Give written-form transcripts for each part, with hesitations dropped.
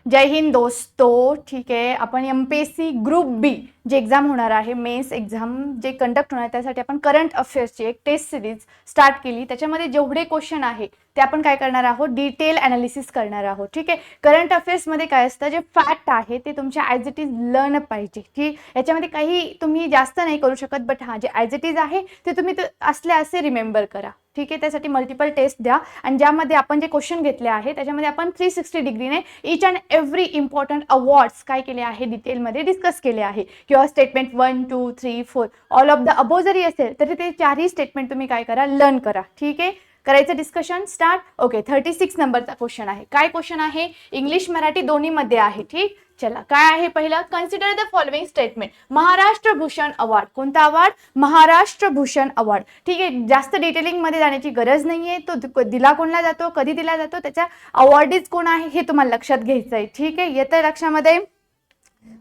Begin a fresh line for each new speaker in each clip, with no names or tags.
जय हिंद दोस्तों. ठीक आहे, आपण MPSC group B J exam होणार आहे, मेन्स एक्झाम जे कंडक्ट होणार, त्यासाठी आपण करंट अफेअर्सची एक टेस्ट सिरीज स्टार्ट केली. त्याच्यामध्ये जेवढे क्वेश्चन आहे ते आपण काय करणार आहोत, डिटेल ॲनालिसिस करणार आहोत. ठीक आहे, करंट अफेअर्समध्ये काय असतं, जे फॅक्ट आहे ते तुमच्या ॲज इट इज लर्न पाहिजे. की याच्यामध्ये काही तुम्ही जास्त नाही करू शकत, बट हां जे ॲज इट इज आहे ते तुम्ही असले असे रिमेंबर करा. ठीक आहे, त्यासाठी मल्टिपल टेस्ट द्या आणि ज्यामध्ये आपण जे क्वेश्चन घेतले आहे त्याच्यामध्ये आपण 360 डिग्रीने इच अँड एव्हरी इम्पॉर्टंट अवॉर्ड्स काय केले आहे, डिटेलमध्ये डिस्कस केले आहे. किंवा statement 1 2 3 4 all of the above जरी असेल तरी ते चारही स्टेटमेंट तुम्ही काय करा, लर्न करा. ठीक आहे, करायचं डिस्कशन स्टार्ट. ओके, 36 नंबरचा क्वेश्चन आहे. काय क्वेश्चन आहे, इंग्लिश मराठी दोन्हीमध्ये आहे. ठीक, चला काय आहे पहिलं, consider the following statement. Maharashtra Bhushan award, कोणता अवॉर्ड, महाराष्ट्र भूषण अवॉर्ड. ठीक आहे, जास्त डिटेलिंग मध्ये जाण्याची गरज नाहीये. तो दिला कोणाला जातो, कधी दिला जातो, त्याचा अवॉर्डीज कोण आहे हे तुम्हाला लक्षात घ्यायचं आहे. ठीक आहे, येतं लक्षामध्ये.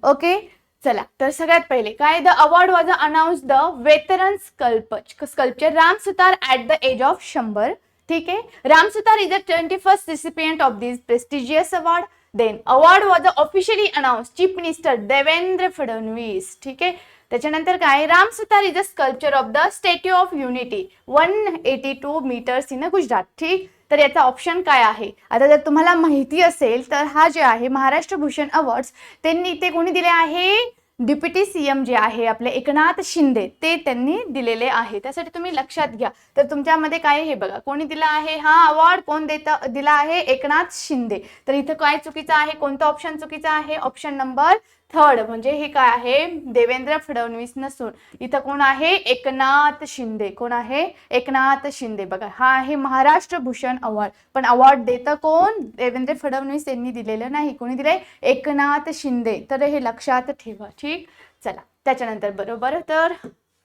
ओके, चला तर सगळ्यात पहिले काय, the award was announce the veteran sculpture Ram Sutar at the age of 100. ठीक आहे, Ram Sutar is the 21st recipient of this prestigious award. Then award was officially announced chief minister Devendra Fadnavis. ठीक आहे, त्याच्यानंतर काय, Ram Sutar is a sculpture of the Statue of Unity 182 meters in Gujarat. ठीक, तर याचा option काय आहे. आता जर तुम्हाला माहिती असेल तर हा जे आहे महाराष्ट्र भूषण अवॉर्ड्स ते कोणी दिले आहे, डेप्युटी सीएम जे आहे आपले एकनाथ शिंदे ते त्यांनी दिलेले आहे. त्यासाठी तुम्ही लक्षात घ्या. तर तुमच्यामध्ये काय हे बघा, कोणी दिला आहे हा अवॉर्ड, कोण दिला आहे, एकनाथ शिंदे. तर इथं काय चुकीचं आहे, कोणतं ऑप्शन चुकीचं आहे, ऑप्शन नंबर 3 म्हणजे हे काय आहे, देवेंद्र फडणवीस नसून इथं कोण आहे, एकनाथ शिंदे. कोण आहे, एकनाथ शिंदे. बघा हा आहे महाराष्ट्र भूषण अवॉर्ड, पण अवॉर्ड देतं कोण, देवेंद्र फडणवीस यांनी दिलेलं नाही. कोणी दिलंय, एकनाथ शिंदे. तर हे लक्षात ठेवा. ठीक, चला त्याच्यानंतर बरोबर तर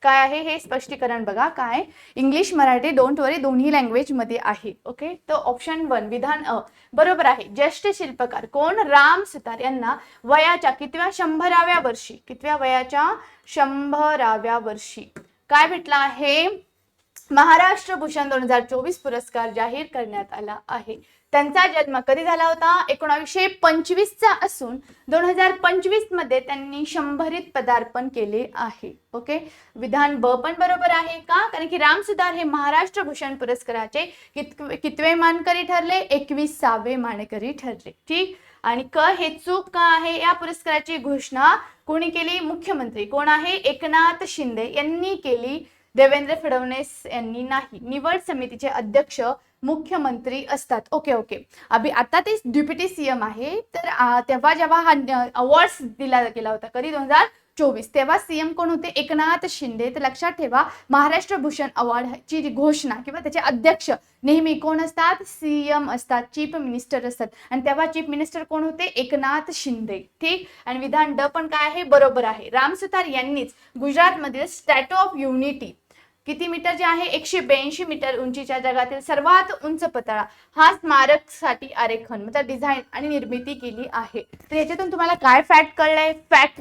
काय आहे हे स्पष्टीकरण बघा. काय, इंग्लिश मराठी डोंट वरी दोन्ही लँग्वेज मध्ये आहे. ओके, तर ऑप्शन 1 विधान अ बरोबर आहे. ज्येष्ठ शिल्पकार कोण, राम सुतार यांना वयाच्या कितव्या 100व्या वर्षी, कितव्या वयाच्या 100व्या वर्षी काय भेटला आहे, महाराष्ट्र भूषण 2024 पुरस्कार जाहीर करण्यात आला आहे. त्यांचा जन्म कधी झाला होता, 1925 चा असून 2025 मध्ये त्यांनी 100रीत पदार्पण केले आहे. ओके, विधान ब पण बरोबर आहे. का, कारण की राम सुतार हे महाराष्ट्र भूषण पुरस्काराचे कितवे मानकरी ठरले, 21वे मानकरी ठरले. ठीक, आणि क हे चूक का आहे, या पुरस्काराची घोषणा कोणी केली, मुख्यमंत्री कोण आहे, एकनाथ शिंदे यांनी केली, देवेंद्र फडणवीस यांनी नाही. निवड समितीचे अध्यक्ष मुख्यमंत्री असतात. ओके ओके, आता ते डेप्युटी सीएम आहे. तर तेव्हा जेव्हा हा अवॉर्ड्स दिला गेला होता कधी 2024, तेव्हा सीएम कोण होते, एकनाथ शिंदे. तर लक्षात ठेवा, महाराष्ट्र भूषण अवॉर्डची घोषणा किंवा त्याचे अध्यक्ष नेहमी कोण असतात, सीएम असतात, चीफ मिनिस्टर असतात. आणि तेव्हा चीफ मिनिस्टर कोण होते, एकनाथ शिंदे. ठीक, आणि विधान ड पण काय आहे, बरोबर आहे. राम सुतार यांनीच गुजरातमधील स्टॅच्यू ऑफ युनिटी किती मीटरचे आहे, 182 मीटर उंचीच्या जगातील सर्वात उंच पुतळा हा स्मारकसाठी आरेखन मतलब डिझाईन आणि निर्मिती केली आहे. तर याच्यातून तुम्हाला काय फॅक्ट कळलंय, फॅक्ट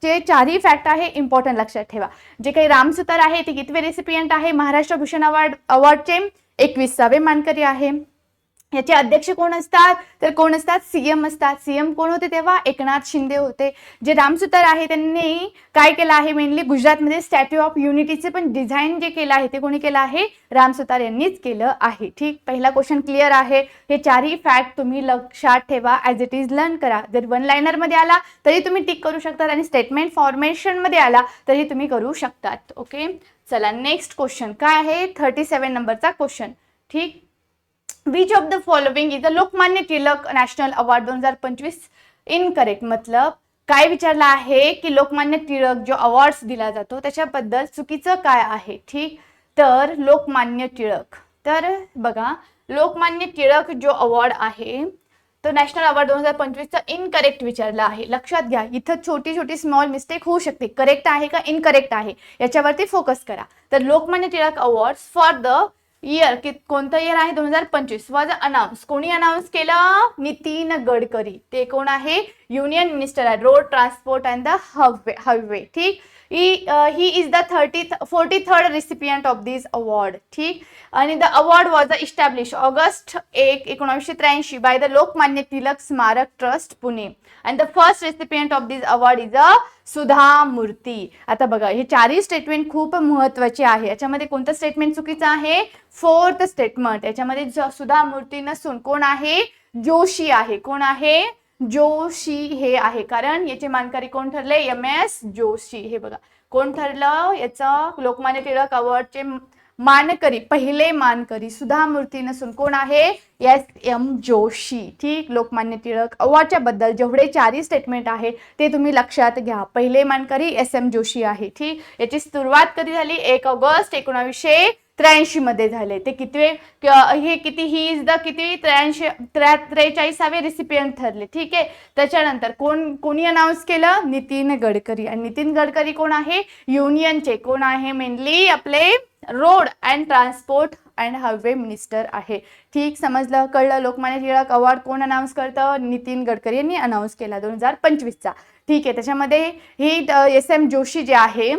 जे चारही फॅक्ट आहे इम्पॉर्टंट लक्षात ठेवा. जे काही राम सुतार आहे ते कितवे रेसिपियंट आहे, महाराष्ट्र भूषण अवॉर्डचे 21वे मानकरी आहे. याचे अध्यक्ष कोण असतात, तर कोण असतात, सीएम असतात. सीएम कोण होते तेव्हा, एकनाथ शिंदे होते. जे राम सुतार आहे त्यांनी काय केलं आहे, मेनली गुजरातमध्ये स्टॅच्यू ऑफ युनिटीचे पण डिझाईन जे केलं आहे ते कोणी केलं आहे, राम सुतार यांनीच केलं आहे. ठीक, पहिला क्वेश्चन क्लिअर आहे. हे चारही फॅक्ट तुम्ही लक्षात ठेवा, ॲज इट इज लर्न करा. जर वन लाइनर मध्ये आला तरी तुम्ही टिक करू शकता आणि स्टेटमेंट फॉर्मेशन मध्ये आला तरी तुम्ही करू शकतात. ओके, चला नेक्स्ट क्वेश्चन काय आहे, 37 नंबरचा क्वेश्चन. ठीक, which of the following is the Lokmanya Tilak national award 2025 incorrect. मतलब काय विचारलं आहे की लोकमान्य टिळक जो अवॉर्ड्स दिला जातो त्याच्याबद्दल चुकीचं काय आहे. ठीक, तर लोकमान्य टिळक, तर बघा लोकमान्य टिळक जो अवॉर्ड आहे तो नॅशनल अवॉर्ड 2025चा इनकरेक्ट विचारला आहे. लक्षात घ्या, इथं छोटी छोटी स्मॉल मिस्टेक होऊ शकते. करेक्ट आहे का इनकरेक्ट आहे याच्यावरती फोकस करा. तर Lokmanya Tilak award for the year, कोणतं इयर आहे, 2025 वॉज अनाउन्स. कोणी अनाउन्स केलं, नितीन गडकरी. ते कोण आहे, युनियन मिनिस्टर आहे, road transport and the highway. ठीक, he is the 43rd recipient of this award. ठीक, आणि the award was establish August 1, 1983 by the Lokmanya Tilak Smarak trust Pune. And the first recipient of this award is Sudha Murthy. आता बघा, हे चारही statement खूप महत्वाचे आहे. याच्यामध्ये कोणतं स्टेटमेंट चुकीचं आहे? 4th statement. याच्यामध्ये सुधा मूर्ती नसून कोण आहे? जोशी आहे. कोण आहे? जोशी हे आहे. कारण याचे मानकरी कोण ठरले? MS जोशी. हे बघा कोण ठरलं याचं? लोकमान्य टिळक अवॉर्डचे मानकरी, पहिले मानकरी सुधा मूर्ती नसून कोण आहे? SM जोशी. ठीक, लोकमान्य टिळक अवॉर्डच्या बद्दल जेवढे चारही स्टेटमेंट आहे ते तुम्ही लक्षात घ्या. पहिले मानकरी SM जोशी आहे. ठीक, याची सुरुवात कधी झाली? 1 ऑगस्ट 1983 मध्ये झाले. ते कितवे? हे किती? ही इज द किती? 43वे रिसिपियंट ठरले. ठीक आहे, त्याच्यानंतर कोणी अनाऊन्स केलं? नितीन गडकरी. आणि नितीन गडकरी कोण आहे? युनियनचे कोण आहे? मेनली आपले road and transport and highway minister आहे. ठीक, समजलं, कळलं? लोकमान्य टिळक अवॉर्ड कोण अनाऊन्स करतं? नितीन गडकरी यांनी अनाऊन्स केला 2025चा. ठीक आहे, त्याच्यामध्ये ही SM जोशी जे आहे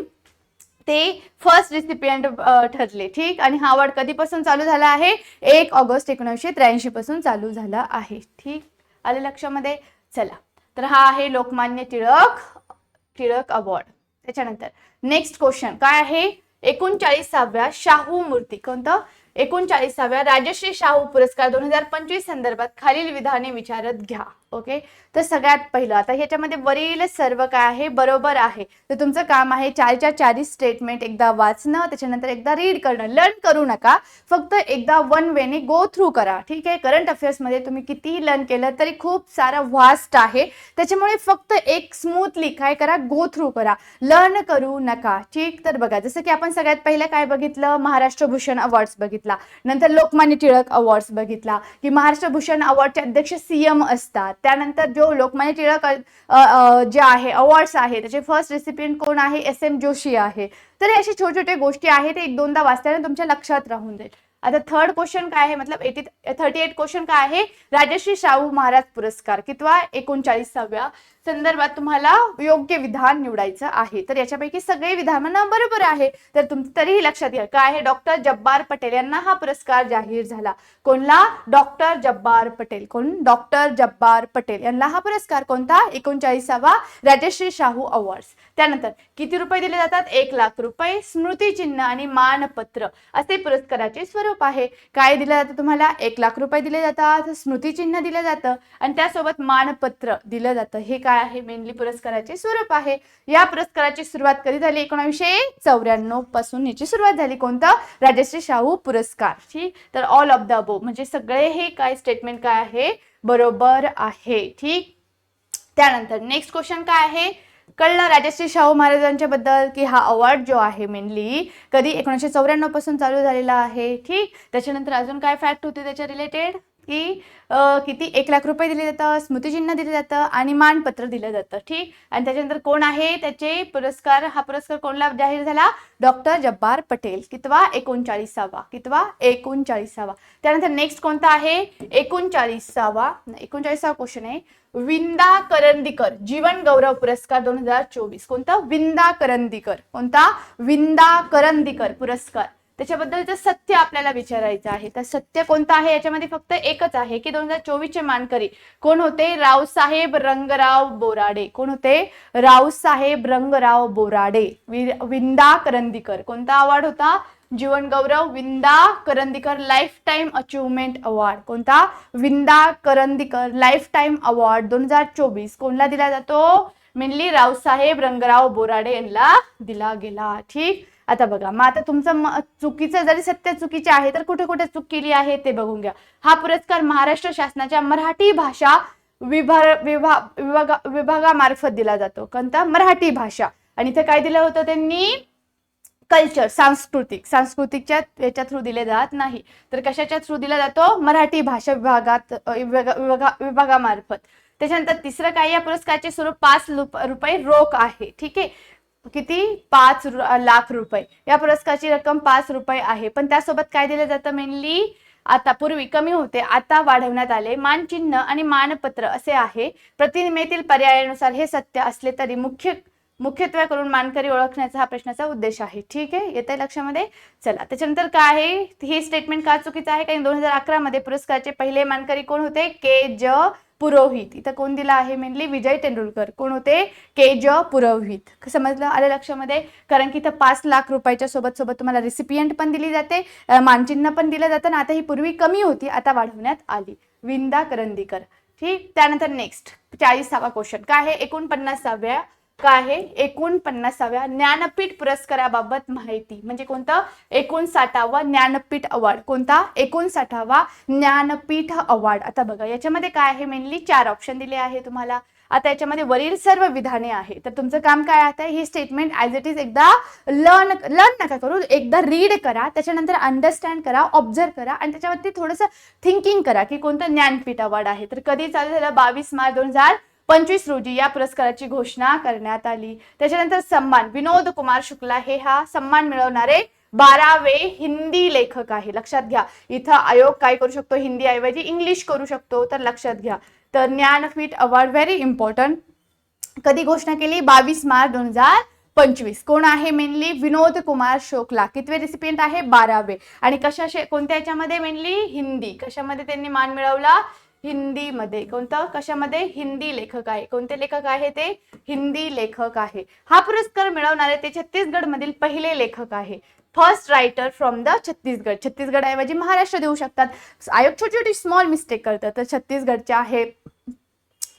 ते फर्स्ट रिसिपियंट ठरले. ठीक, आणि हा अवॉर्ड कधीपासून चालू झाला आहे? 1 ऑगस्ट 1983 पासून चालू झाला आहे. ठीक, आले लक्षामध्ये? चला, तर हा आहे लोकमान्य टिळक अवॉर्ड. त्याच्यानंतर नेक्स्ट क्वेश्चन काय आहे? 39व्या शाहू मूर्ती, कोणतं? 39व्या राजश्री शाहू पुरस्कार 2025 संदर्भात खालील विधाने विचारत घ्या. ओके, तर सगळ्यात पहिलं, आता ह्याच्यामध्ये वरील सर्व काय आहे? बरोबर आहे. तर तुमचं काम आहे 4च्या 4 स्टेटमेंट एकदा वाचणं, त्याच्यानंतर एकदा रीड करणं. लर्न करू नका, फक्त एकदा वन वेने गो थ्रू करा. ठीक आहे, करंट अफेअर्स मध्ये तुम्ही कितीही लर्न केलं तरी खूप सारा वास्ट आहे, त्याच्यामुळे फक्त एक स्मूथली काय करा? गो थ्रू करा, लर्न करू नका. ठीक, तर बघा, जसं की आपण सगळ्यात पहिलं काय बघितलं? महाराष्ट्र भूषण अवॉर्ड्स बघितला, नंतर लोकमान्य टिळक अवॉर्ड्स बघितला की महाराष्ट्र भूषण अवॉर्डचे अध्यक्ष CM असतात. त्यानंतर जो लोकमान्य टिळक जे आहे अवॉर्ड्स आहे त्याचे फर्स्ट रेसिपियंट कोण आहे? SM जोशी आहे. तर अशी छोटे छोटे गोष्टी आहेत, ते 1-2दा वाचल्याने तुमच्या लक्षात राहून जाईल. आता थर्ड क्वेश्चन काय आहे? मतलब 38 क्वेश्चन काय आहे? राजश्री शाहू महाराज पुरस्कार कितवा? 39व्या संदर्भात तुम्हाला योग्य विधान निवडायचं आहे. तर याच्यापैकी सगळे विधान बरोबर आहे, तर तरीही लक्षात घ्या काय आहे? डॉक्टर जब्बार पटेल यांना हा पुरस्कार जाहीर झाला. कोणला? डॉक्टर जब्बार पटेल. कोण? डॉक्टर जब्बार पटेल यांना हा पुरस्कार कोणता? 39वा राजश्री शाहू अवॉर्ड्स. त्यानंतर किती रुपये दिले जातात? 1 लाख रुपये, स्मृतिचिन्ह आणि मानपत्र असे पुरस्काराचे स्वरूप आहे. काय दिलं जातं तुम्हाला? 1 लाख रुपये दिले जातात, स्मृतिचिन्ह दिलं जातं आणि त्यासोबत मानपत्र दिलं जातं. हे काय आहे? मेनली पुरस्काराचे स्वरूप आहे. या पुरस्काराची सुरुवात कधी झाली? 1994 पासून याची सुरुवात झाली. कोणता? राजश्री शाहू पुरस्कार. ठीक, तर ऑल ऑफ द अबोव म्हणजे सगळे हे काय स्टेटमेंट काय आहे? बरोबर आहे. ठीक, त्यानंतर नेक्स्ट क्वेश्चन काय आहे? कळलं राजश्री शाहू महाराजांच्या बद्दल की हा अवॉर्ड जो आहे मेनली कधी 1994 पासून चालू झालेला आहे. ठीक, त्याच्यानंतर अजून काय फॅक्ट होते त्याच्या रिलेटेड की किती? 1 लाख रुपये दिले जातं, स्मृतिचिन्ह दिले जातं आणि मानपत्र दिलं जातं. ठीक, आणि त्याच्यानंतर कोण आहे त्याचे पुरस्कार? हा पुरस्कार कोणला जाहीर झाला? डॉक्टर जब्बार पटेल. कितवा? 39वा. कितवा? 39वा. त्यानंतर नेक्स्ट कोणता आहे? 39वा क्वेश्चन आहे विंदा करंदीकर जीवन गौरव पुरस्कार 2024. कोणता? विंदा करंदीकर. कोणता? विंदा करंदीकर पुरस्कार. त्याच्याबद्दलचं सत्य आपल्याला विचारायचं आहे. तर सत्य कोणतं आहे? याच्यामध्ये फक्त एकच आहे की 2024 चे मानकरी कोण होते? रावसाहेब रंगराव बोराडे. कोण होते? रावसाहेब रंगराव बोराडे. विंदा करंदीकर. कोणता अवॉर्ड होता? Jeevan Gaurav Vinda Karandikar lifetime achievement award. कोणता? Vinda Karandikar lifetime award 2024 कोणला दिला जातो? मेनली रावसाहेब रंगराव बोराडे यांना दिला गेला. ठीक, आता बघा, मग आता तुमचं चुकीचं जरी सत्य चुकीचे आहे तर कुठे कुठे चूक केली आहे ते बघून घ्या. हा पुरस्कार महाराष्ट्र शासनाच्या मराठी भाषा विभागामार्फत दिला जातो. कोणता? मराठी भाषा. आणि इथे काय दिलं होतं त्यांनी? कल्चर, सांस्कृतिकच्या याच्या थ्रू दिले जात नाही, तर कशाच्या थ्रू दिला जातो? मराठी भाषा विभागामार्फत. त्याच्यानंतर तिसरं काय? या पुरस्काराचे स्वरूप 5 रुपये रोख आहे. ठीक आहे, किती? 5 लाख रुपये. या पुरस्काराची रक्कम 5 रुपये आहे, पण त्यासोबत काय दिलं जातं? मेनली आता पूर्वी कमी होते, आता वाढवण्यात आले. मानचिन्ह आणि मानपत्र असे आहे. प्रतिमेतील पर्यायानुसार हे सत्य असले तरी मुख्यत्वे करून मानकरी ओळखण्याचा हा प्रश्नाचा उद्देश आहे. ठीक आहे, येत आहे लक्षामध्ये. चला त्याच्यानंतर काय आहे, हे स्टेटमेंट का चुकीचं आहे, कारण 2011 मध्ये पुरस्काराचे पहिले मानकरी कोण होते, के ज पुरोहित. इथं कोण दिला आहे, मेनली विजय तेंडुलकर. कोण होते, के ज पुरोहित. समजलं, आलं लक्षामध्ये. कारण की इथं 5 लाख रुपयाच्या सोबत तुम्हाला रिसिपियंट पण दिली जाते, मानचिन्ह पण दिलं जातं. आता ही पूर्वी कमी होती, आता वाढवण्यात आली. विंदा करंदीकर. ठीक, त्यानंतर नेक्स्ट 40वा क्वेश्चन काय आहे, 49व्या काय आहे, 49व्या ज्ञानपीठ पुरस्काराबाबत माहिती. म्हणजे कोणतं, 59वा ज्ञानपीठ अवॉर्ड. कोणता, 59वा ज्ञानपीठ अवॉर्ड. आता बघा याच्यामध्ये काय आहे, मेनली 4 ऑप्शन दिले आहे तुम्हाला. आता याच्यामध्ये वरील सर्व विधाने आहे. तर तुमचं काम काय आहे, ही स्टेटमेंट ॲज इट इज एकदा लर्न नका करू, एकदा रीड करा, त्याच्यानंतर अंडरस्टँड करा, ऑब्झर्व करा आणि त्याच्यावरती थोडंसं थिंकिंग करा की कोणतं ज्ञानपीठ अवॉर्ड आहे. तर कधी चालू झालं, 22 मार्च 2025 रोजी या पुरस्काराची घोषणा करण्यात आली. त्याच्यानंतर सन्मान, विनोद कुमार शुक्ला हे हा सन्मान मिळवणारे 12वे हिंदी लेखक आहे. लक्षात घ्या, इथं आयोग काय करू शकतो, हिंदी ऐवजी इंग्लिश करू शकतो. तर लक्षात घ्या, तर ज्ञानपीठ अवॉर्ड व्हेरी इम्पॉर्टंट. कधी घोषणा केली, 22 मार्च 2025. कोण आहे, मेनली विनोद कुमार शुक्ला. कितवे रिसिपियंट आहे, 12वे. आणि कोणत्या याच्यामध्ये, मेनली हिंदी. कशामध्ये त्यांनी मान मिळवला, हिंदीमध्ये. कोणतं, कशामध्ये, हिंदी लेखक आहे. कोणते लेखक आहे ते, हिंदी लेखक आहे. हा पुरस्कार मिळवणारे ते छत्तीसगड मधील पहिले लेखक आहे. First writer from the Chhattisgarh. Chhattisgarh ऐवजी महाराष्ट्र देऊ शकतात. आयोग छोटी छोटी स्मॉल मिस्टेक करतात. तर छत्तीसगडचे आहे,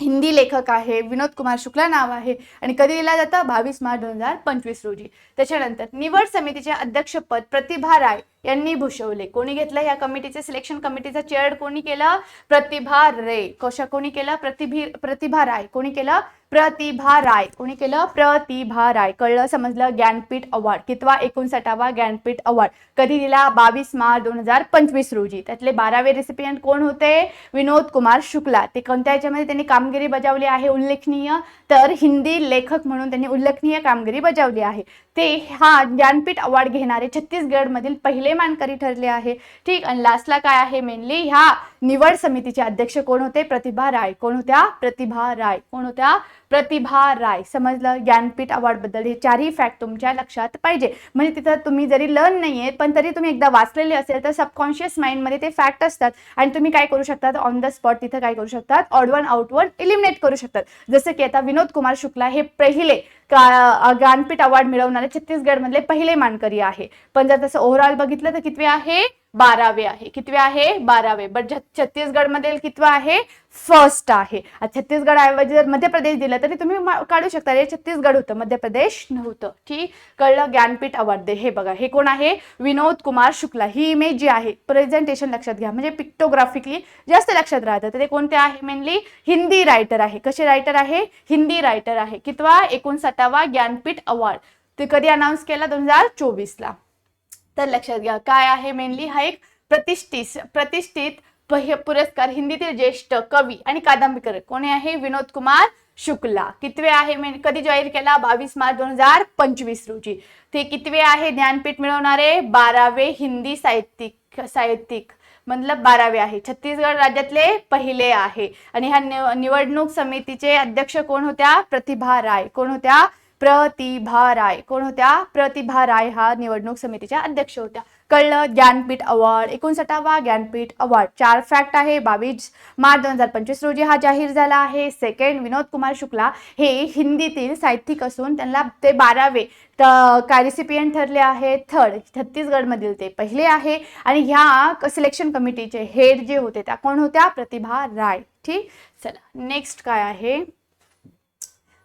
हिंदी लेखक आहे, विनोद कुमार शुक्ला नाव आहे. आणि कधी दिला जातं, 22 मार्च 2025 रोजी. त्याच्यानंतर निवड समितीचे अध्यक्षपद प्रतिभा राय यांनी भूषवले. कोणी घेतलं या कमिटीचे, सिलेक्शन कमिटीचा चेअर कोणी केलं, प्रतिभा रे. कोणी केलं, प्रतिभा राय. कोणी केलं, प्रतिभा राय. कोणी केलं, प्रतिभा राय. कळलं, समजलं. ज्ञानपीठ अवॉर्ड कितवा, 59वा ज्ञानपीठ अवॉर्ड कधी दिला, 22 मार्च 2025 रोजी. त्यातले 12वे रेसिपियंट कोण होते, विनोद कुमार शुक्ला. ते कोणत्या याच्यामध्ये त्यांनी कामगिरी बजावली आहे, उल्लेखनीय. तर हिंदी लेखक म्हणून त्यांनी उल्लेखनीय कामगिरी बजावली आहे. ते हा ज्ञानपीठ अवॉर्ड घेणारे छत्तीसगड मधील पहिले मानकरी ठरले आहे. ठीक, आणि लास्टला काय आहे, मेनली ह्या निवड समितीचे अध्यक्ष कोण होते, प्रतिभा राय. कोण होत्या, प्रतिभा राय. कोण होत्या, प्रतिभा राय. समजलं, ज्ञानपीठ अवॉर्ड बद्दल हे 4ही फॅक्ट तुमच्या लक्षात पाहिजे. म्हणजे तिथं तुम्ही जरी लर्न नाहीये पण तरी तुम्ही एकदा वाचलेले असेल तर सबकॉन्शियस माइंड मध्ये ते फॅक्ट असतात आणि तुम्ही काय करू शकतात, ऑन द स्पॉट तिथं काय करू शकतात, odd one out one eliminate करू शकतात. जसं की आता विनोद कुमार शुक्ला हे पहिले ज्ञानपीठ अवॉर्ड मिळवणारे छत्तीसगड मधले पहिले मानकरी आहे. पण जर तसं ओव्हरऑल बघितलं तर कितवे आहे, 12वे आहे. कितवे आहे, 12वे. बट छत्तीसगड मध्ये कितवा आहे, फर्स्ट आहे. छत्तीसगड ऐवजी जर मध्य प्रदेश दिलं तरी तुम्ही काढू शकता, हे छत्तीसगड होतं, मध्य प्रदेश नव्हतं. ठीक, कळलं. ज्ञानपीठ अवॉर्ड हे बघा, हे कोण आहे, विनोद कुमार शुक्ला. ही इमेज जी आहे, प्रेझेंटेशन लक्षात घ्या, म्हणजे पिक्टोग्राफिकली जास्त लक्षात राहतं. तर ते कोणते आहे, मेनली हिंदी रायटर आहे. कसे रायटर आहे, हिंदी रायटर आहे. कितवा, 59वा ज्ञानपीठ अवॉर्ड. ते कधी अनाऊन्स केला, 2024 ला. तर लक्षात घ्या, काय आहे, मेनली हा एक प्रतिष्ठित पुरस्कार हिंदीतील ज्येष्ठ कवी आणि कादंबरीकार कोणी आहे, विनोद कुमार शुक्ला. कितवे आहे, कधी जाहीर केला, 22 मार्च 2025 रोजी. ते कितवे आहे, ज्ञानपीठ मिळवणारे, 12वे हिंदी साहित्यिक मतलब 12वे आहे. छत्तीसगड राज्यातले पहिले आहे. आणि ह्या निवडणूक समितीचे अध्यक्ष कोण होत्या, प्रतिभा राय. कोण होत्या, प्रतिभा राय. कोण होत्या, प्रतिभा राय हा निवडणूक समितीच्या अध्यक्ष होत्या. कळलं. ज्ञानपीठ अवॉर्ड, 59वा ज्ञानपीठ अवॉर्ड. 4 फॅक्ट आहे. 22 मार्च 2025 रोजी हा जाहीर झाला आहे. सेकंड, विनोद कुमार शुक्ला हे हिंदीतील साहित्यिक असून त्यांना ते 12वे रिसिपियंट ठरले आहे. थर्ड, छत्तीसगड मधील ते पहिले आहे. आणि ह्या सिलेक्शन कमिटीचे हेड जे होते त्या कोण होत्या, प्रतिभा राय. ठीक, चला नेक्स्ट काय आहे,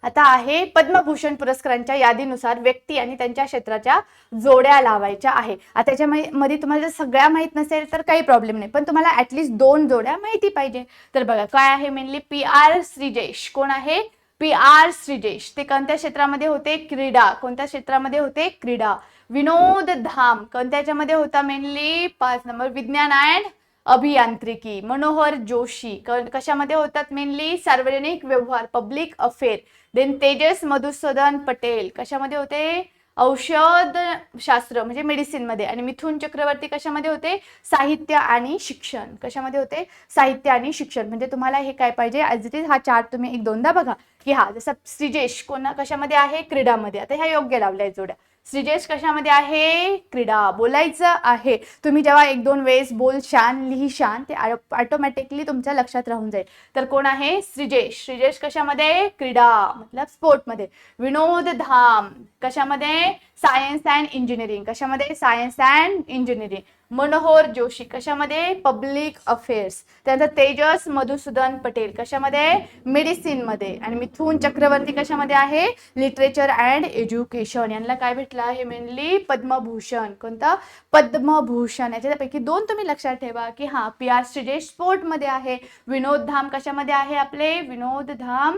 आता आहे पद्मभूषण पुरस्कारांच्या यादीनुसार व्यक्ती आणि त्यांच्या क्षेत्राच्या जोड्या लावायच्या आहे. आता त्याच्यामध्ये तुम्हाला जर सगळ्या माहित नसेल तर काही प्रॉब्लेम नाही, पण तुम्हाला ऍटलीस्ट 2 जोड्या माहिती पाहिजे. तर बघा काय आहे, मेनली PR श्रीजेश. कोण आहे, PR श्रीजेश. ते कोणत्या क्षेत्रामध्ये होते, क्रीडा. कोणत्या क्षेत्रामध्ये होते, क्रीडा. विनोद धाम कोणत्याच्यामध्ये होता, मेनली 5 नंबर विज्ञान अँड अभियांत्रिकी. मनोहर जोशी कशामध्ये होतात, मेनली सार्वजनिक व्यवहार, public affair. Then Tejas Madhusudan Patel कशामध्ये होते, औषध शास्त्र म्हणजे मेडिसिन मध्ये, आणि मिथुन चक्रवर्ती कशामध्ये होते, साहित्य आणि शिक्षण. कशामध्ये होते, साहित्य आणि शिक्षण. म्हणजे तुम्हाला हे काय पाहिजे, ऍज इट इज हा चार्ट तुम्ही एक दोनदा बघा की हा जसं श्रीजेश कशामध्ये आहे, क्रीडामध्ये. आता ह्या योग्य लावल्या जोड्या. श्रीजेश कशामध्ये आहे, क्रीडा. बोलायचं आहे तुम्ही जेव्हा एक दोन वेळेस बोलशान, लिहिशान, ते ऑटोमॅटिकली तुमच्या लक्षात राहून जाईल. तर कोण आहे, श्रीजेश. श्रीजेश कशामध्ये, क्रीडा मतलब स्पोर्टमध्ये. विनोद धाम कशामध्ये, सायन्स अँड इंजिनिअरिंग. कशामध्ये, science and engineering. Manohar Joshi कशामध्ये, पब्लिक अफेअर्स. त्यानंतर तेजस मधुसूदन पटेल कशामध्ये, मेडिसिन मध्ये. आणि मिथुन चक्रवर्ती कशामध्ये आहे, लिटरेचर अँड एज्युकेशन. यांना काय भेटलं आहे, मेनली पद्मभूषण. कोणतं, पद्मभूषण. याच्यापैकी दोन तुम्ही लक्षात ठेवा की हा PR श्रीजेश स्पोर्ट मध्ये आहे. विनोद धाम कशामध्ये आहे, आपले विनोद धाम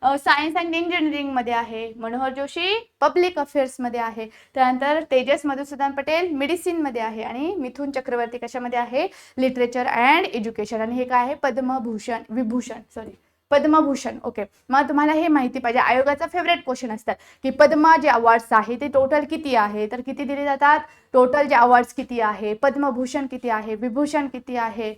सायन्स अँड इंजिनिअरिंग मध्ये आहे. मनोहर जोशी पब्लिक अफेअर्स मध्ये आहे. त्यानंतर तेजस मधुसूदन पटेल मेडिसिन मध्ये आहे. आणि मिथुन चक्रवर्ती कशामध्ये आहे, लिटरेचर अँड एज्युकेशन. आणि हे काय आहे, पद्मभूषण. ओके. मग तुम्हाला हे माहिती पाहिजे, आयोगाचा फेवरेट क्वेश्चन असतात की पद्मा जे अवॉर्ड्स आहे ते टोटल किती आहे, तर किती दिले जातात, टोटल जे अवॉर्ड्स किती आहे, पद्मभूषण किती आहे, विभूषण किती आहे,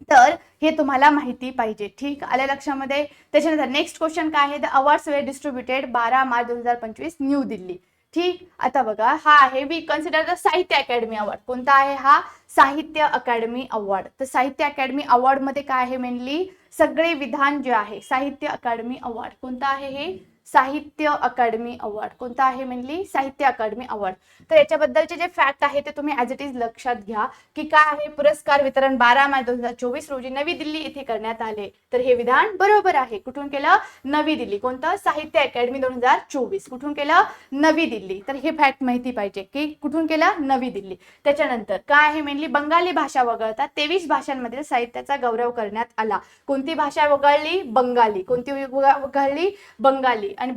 तर हे तुम्हाला माहिती पाहिजे. ठीक, आल्या लक्षामध्ये. त्याच्यानंतर नेक्स्ट क्वेश्चन काय आहे, the awards were distributed 12 March 2025 New Delhi. ठीक, आता बघा हा आहे we consider the Sahitya Akademi award. कोणता आहे हा, साहित्य अकॅडमी अवॉर्ड. तर साहित्य अकॅडमी अवॉर्ड मध्ये काय आहे, मेनली सगळे विधान जे आहे, साहित्य अकॅडमी अवॉर्ड. कोणता आहे हे, साहित्य अकॅडमी अवॉर्ड. कोणता आहे, मेनली साहित्य अकॅडमी अवॉर्ड. तर याच्याबद्दलचे जे फॅक्ट आहे ते तुम्ही ऍज इट इज लक्षात घ्या की काय आहे, पुरस्कार वितरण 12 मार्च 2024 रोजी नवी दिल्ली येथे करण्यात आले. तर हे विधान बरोबर आहे. कुठून केलं, नवी दिल्ली. कोणतं, साहित्य अकॅडमी 2024. कुठून केलं, नवी दिल्ली. तर हे फॅक्ट माहिती पाहिजे की कुठून केलं, नवी दिल्ली. त्याच्यानंतर काय आहे, मेनली बंगाली भाषा वगळता 23 भाषांमधील साहित्याचा गौरव करण्यात आला. कोणती भाषा वगळली, बंगाली. कोणती वगळली, बंगाली. आणि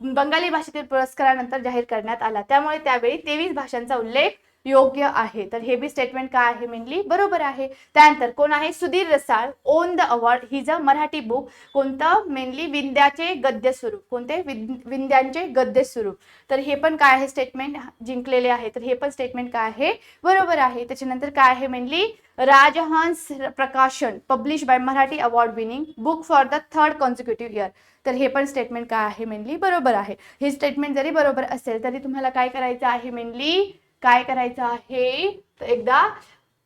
बंगाली भाषेतील पुरस्कारानंतर जाहीर करण्यात आला. त्यामुळे त्यावेळी 23 भाषांचा उल्लेख योग्य आहे. तर हे बी स्टेटमेंट काय आहे, मेनली बरोबर आहे. त्यानंतर कोण आहे, Sudhir Rasal won the award his a Marathi book. कोणतं, मेनली विंध्याचे गद्य स्वरूप. कोणते, विंध्यांचे गद्य स्वरूप. तर हे पण काय आहे, स्टेटमेंट जिंकलेले आहे. तर हे पण स्टेटमेंट काय आहे, बरोबर आहे. त्याच्यानंतर काय आहे, mainly Rajhans Prakashan publish by Marathi award winning book for the 3rd consecutive year. तर हे पण स्टेटमेंट काय आहे, मेनली बरोबर आहे. हे स्टेटमेंट जरी बरोबर असेल तरी तुम्हाला काय करायचं आहे, मेनली काय करायचं आहे, तर एकदा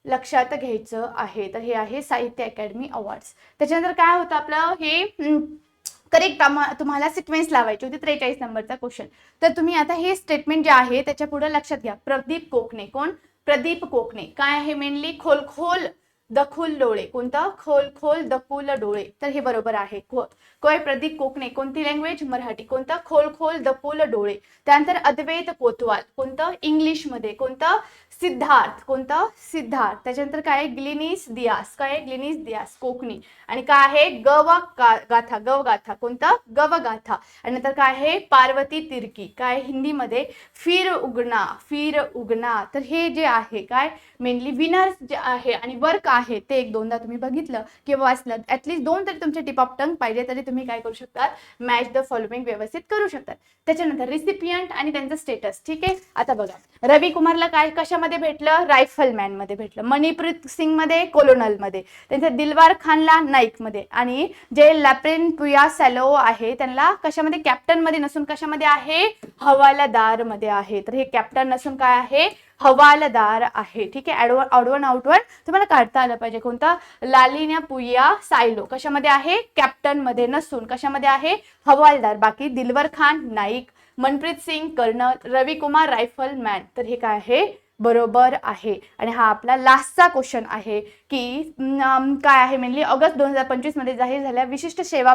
लक्षात घ्यायचं आहे. तर हे आहे साहित्य अकॅडमी अवॉर्ड्स. त्याच्यानंतर काय होतं आपलं हे करेक्ट तुम्हाला सिक्वेन्स लावायची होती 43 नंबरचा क्वेश्चन. तर तुम्ही आता हे स्टेटमेंट जे आहे त्याच्या पुढे लक्षात घ्या. प्रदीप कोकणे. कोण, प्रदीप कोकणे. काय आहे, मेनली खोल दखुल डोळे. कोणतं, खोल दखुल डोळे. तर हे बरोबर आहे. कोय प्रदीप कोकणे. कोणती लँग्वेज, मराठी. कोणतं, खोल दखुल डोळे. त्यानंतर अद्वैत कोतवाल. कोणतं, इंग्लिश मध्ये. कोणतं, सिद्धार्थ. कोणतं, सिद्धार्थ. त्याच्यानंतर काय आहे, ग्लिनिस दियास. काय आहे, ग्लिनिस दियास, कोकणी. आणि काय आहे, गवगाथा. कोणतं, गवगाथा. आणि नंतर काय आहे, पार्वती तिर्की. काय, हिंदीमध्ये फिर उगना. तर हे जे आहे काय, मेनली विनर्स जे आहे आणि वर्क आहे ते एक दोनदा तुम्ही बघितलं किंवा वाचलं, ऍटलीस्ट 2 तरी तुमचे टिप ऑफ टंग पाहिजे, तरी तुम्ही काय करू शकतात, मॅच द फॉलोइंग व्यवस्थित करू शकतात. त्याच्यानंतर रिसिपियंट आणि त्यांचं स्टेटस. ठीक आहे, आता बघा रवी कुमारला काय कशामध्ये भेटलं, रायफलमॅन मध्ये भेटलं. मणिप्रीत सिंग मध्ये कोलोनल मध्ये. त्यांच्या दिलवार खानला नाईक मध्ये. आणि जे लॅप्रिन पुया सॅलो आहे त्यांना कशामध्ये, कॅप्टन मध्ये नसून कशामध्ये आहे, हवालदार मध्ये आहे. तर हे कॅप्टन नसून काय आहे, हवालदार आहे. ठीक आहे, आउटवन तुम्हाला काढता आलं पाहिजे. कोणता, लालिन्या पुया सायलो कशामध्ये आहे, कॅप्टन मध्ये नसून कशामध्ये आहे, हवालदार. बाकी दिलवर खान नाईक, मनप्रीत सिंग कर्नल, रवी कुमार रायफलमॅन. तर हे काय आहे, बरोबर आहे. आणि हा आपला लास्टचा क्वेश्चन आहे की काय आहे, मेनली ऑगस्ट 2025 मध्ये जाहीर झालेल्या विशिष्ट सेवा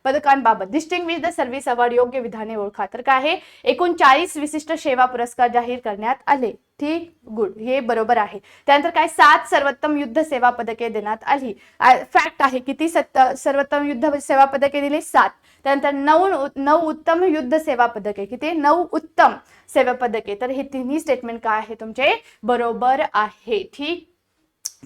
पदकांबाबत डिस्टिंग्विश द सर्व्हिस अवॉर्ड योग्य विधाने ओळखा. तर काय आहे, एकूण 40 विशिष्ट सेवा पुरस्कार जाहीर करण्यात आले. ठीक, गुड, हे बरोबर आहे. त्यानंतर काय, 7 सर्वोत्तम युद्ध सेवा पदके देण्यात आली. फॅक्ट आहे, किती सर्वोत्तम युद्ध सेवा पदके दिली, 7. त्यानंतर 9 उत्तम युद्ध सेवा पदके. किती, 9 उत्तम सेवा पदके. तर हे तिन्ही स्टेटमेंट काय आहे तुमचे, बरोबर आहे. ठीक,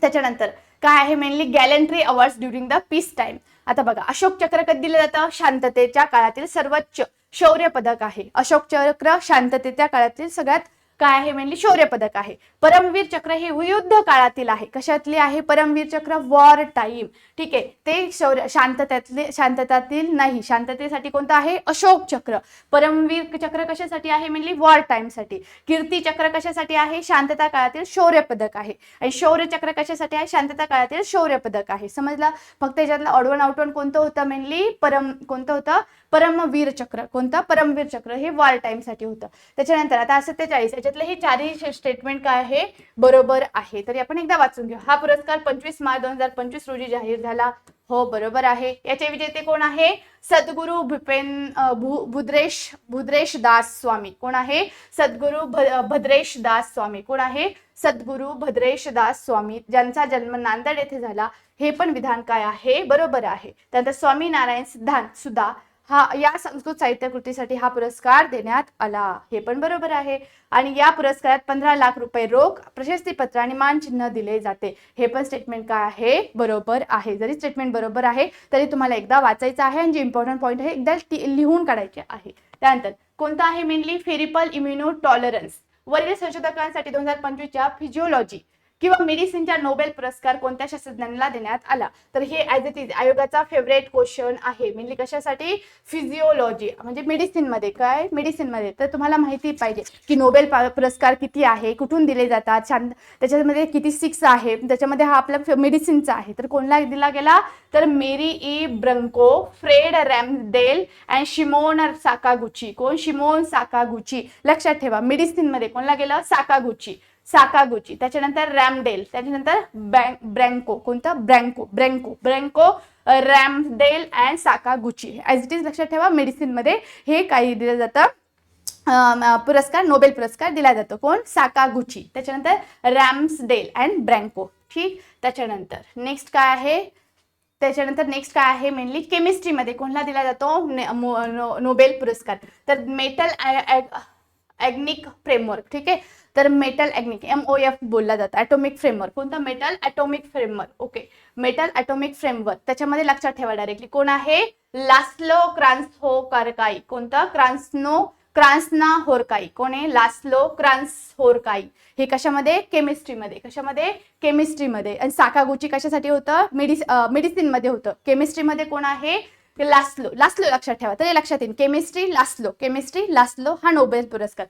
त्याच्यानंतर काय आहे, mainly gallantry awards during the peace time. आता बघा, अशोक चक्र कधी दिलं जातं, शांततेच्या काळातील सर्वोच्च शौर्य पदक आहे. अशोक चक्र शांततेच्या काळातील सगळ्यात काय आहे मेनली शौर्य पदक आहे. परमवीर चक्र हे युद्ध काळातील आहे. कशातले आहे परमवीर चक्र? War time. ठीक आहे, ते शौर्य शांततातील नाही. शांततेसाठी कोणतं आहे? अशोक चक्र. परमवीर चक्र कशासाठी आहे? मेनली वॉर टाइम साठी. कीर्ती चक्र कशासाठी आहे? शांतता काळातील शौर्य पदक आहे. आणि शौर्य चक्र कशासाठी आहे? शांतता काळातील शौर्य पदक आहे. समजलं? फक्त याच्यातलं ऑडवन आउटवन कोणतं होतं? मेनली कोणतं होतं? परमवीर चक्र. कोणतं? परमवीर चक्र हे वॉर टाइम साठी होतं. त्याच्यानंतर आता 47 याच्यातले हे चारही स्टेटमेंट काय आहे? बरोबर आहे. तरी आपण एकदा वाचून घेऊ. हा पुरस्कार 25 मार्च 2025 रोजी जाहीर झाला. हो, बरोबर आहे. याचे विजेते कोण आहे? सद्गुरू भद्रेश दास स्वामी. कोण आहे? सद्गुरू भद्रेश दास स्वामी. कोण आहे? सद्गुरू भद्रेश दास स्वामी, ज्यांचा जन्म नांदेड येथे झाला. हे पण विधान काय आहे? बरोबर आहे. त्यानंतर स्वामी नारायण सिद्धांत सुद्धा हा या संस्कृत साहित्य कृतीसाठी हा पुरस्कार देण्यात आला. हे पण बरोबर आहे. आणि या पुरस्कारात 15 लाख रुपये रोख, प्रशस्तीपत्र आणि मानचिन्ह दिले जाते. हे पण स्टेटमेंट काय आहे? बरोबर आहे. जरी स्टेटमेंट बरोबर आहे तरी तुम्हाला एकदा वाचायचं आहे आणि जे इम्पॉर्टंट पॉईंट आहे एकदा लिहून काढायचे आहे. त्यानंतर कोणता आहे? Mainly peripheral immuno tolerance. वरील संशोधकांसाठी 2025च्या फिजिओलॉजी किंवा मेडिसिनचा नोबेल पुरस्कार कोणत्या शास्त्रज्ञांना देण्यात आला? तर हे ॲज इट इज आयोगाचा फेवरेट क्वेश्चन आहे. मेनली कशासाठी? फिजिओलॉजी म्हणजे मेडिसिन मध्ये. काय? मेडिसिन मध्ये. तर तुम्हाला माहिती पाहिजे की नोबेल पुरस्कार किती आहे, कुठून दिले जातात, त्याच्यामध्ये किती 6 आहे. त्याच्यामध्ये हा आपला मेडिसिनचा आहे. तर कोणला दिला गेला? तर मेरी E ब्रंको, Fred रॅमडेल and Simon Sakaguchi. कोण? शिमोन साकागुची. लक्षात ठेवा, मेडिसिन मध्ये कोणला गेलं? साकागुची. त्याच्यानंतर रॅमडेल. त्याच्यानंतर ब्रँको. कोणतं? ब्रँको रॅमडेल and Sakaguchi. As it is लक्षात ठेवा, मेडिसिन मध्ये हे काही दिलं जातं पुरस्कार, नोबेल पुरस्कार दिला जातो. कोण? साकागुची. त्याच्यानंतर रॅम्सडेल अँड ब्रँको. ठीक. त्याच्यानंतर नेक्स्ट काय आहे? मेनली केमिस्ट्रीमध्ये कोणला दिला जातो नोबेल पुरस्कार? तर मेटल ॲग्निक फ्रेमवर्क. ठीक आहे, तर मेटल ॲग्निक MOF बोलला जातं. Atomic framework. कोणतं? Metal atomic framework. Okay, metal atomic framework. त्याच्यामध्ये लक्षात ठेवा डायरेक्टली कोण आहे? लास्लो क्रान्झहोरकाई. कोणतं? क्रान्झहोरकाई. कोण आहे? लास्लो क्रान्झहोरकाई. हे कशामध्ये? केमिस्ट्रीमध्ये. कशामध्ये? केमिस्ट्रीमध्ये. आणि साकागुची कशासाठी होतं? मेडिसिन मध्ये होतं. केमिस्ट्रीमध्ये कोण आहे? लास्लो लक्षात ठेवा. तर हे लक्षात येईल. केमिस्ट्री लास्लो हा नोबेल पुरस्कार.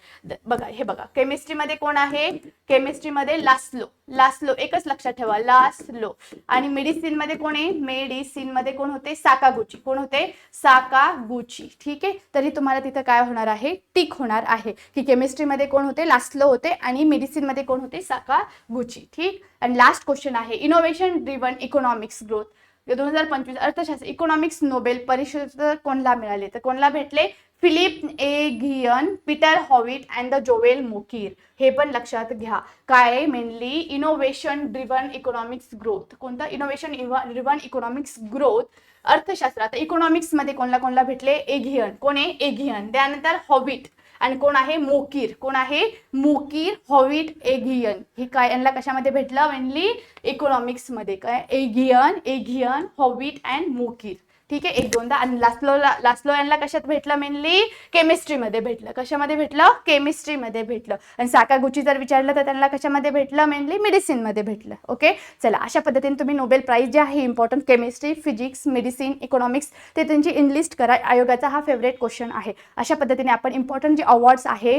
बघा, हे बघा, केमिस्ट्रीमध्ये कोण आहे? केमिस्ट्रीमध्ये लास्लो एकच लक्षात ठेवा, लास्लो. आणि मेडिसिन मध्ये कोण आहे? मेडिसिन मध्ये कोण होते? साकागुची. कोण होते? साकागुची. ठीक आहे, तरी तुम्हाला तिथं काय होणार आहे? टिक होणार आहे की केमिस्ट्रीमध्ये कोण होते? लास्लो होते आणि मेडिसिन मध्ये कोण होते? साकागुची. ठीक. आणि लास्ट क्वेश्चन आहे इनोव्हेशन ड्रिव्हन इकॉनॉमिक्स ग्रोथ 2025 अर्थशास्त्र इकॉनॉमिक्स नोबेल परिषद कोणला मिळाले? तर कोणला भेटले? Philippe Aghion, Peter Howitt and the Joel Mokyr. हे पण लक्षात घ्या. काय? Mainly innovation driven economics growth. कोणतं? इनोव्हेशन ड्रिव्हन इकॉनॉमिक्स ग्रोथ अर्थशास्त्र. आता इकॉनॉमिक्स मध्ये कोणला भेटले? एगियन. कोण आहे? एगियन. त्यानंतर हॉविट आणि कोण आहे? मोकीर. कोण आहे? Mokyr, Howitt, Aghion. हे काय? यांना कशामध्ये भेटलं? मेनली इकॉनॉमिक्स मध्ये. काय? Aghion, Howitt and Mokyr. ठीक आहे, एक दोनदा. आणि लास्लो यांना कशात भेटलं? मेनली केमिस्ट्रीमध्ये भेटलं. कशामध्ये भेटलं? केमिस्ट्रीमध्ये भेटलं. आणि साकागुची जर विचारलं तर त्यांना कशामध्ये भेटलं? मेनली मेडिसिन मध्ये भेटलं. ओके, चला, अशा पद्धतीने तुम्ही नोबेल प्राइज जे आहे important chemistry, physics, medicine, economics ते त्यांची इनलिस्ट करा. आयोगाचा हा फेवरेट क्वेश्चन आहे. अशा पद्धतीने आपण इम्पॉर्टंट जे अवॉर्ड्स आहे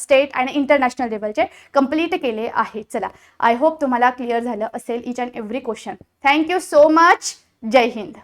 स्टेट आणि इंटरनॅशनल लेवलचे कंप्लीट केले आहे. चला, आय होप तुम्हाला क्लिअर झालं असेल each and every question. Thank you so much. Jai Hind.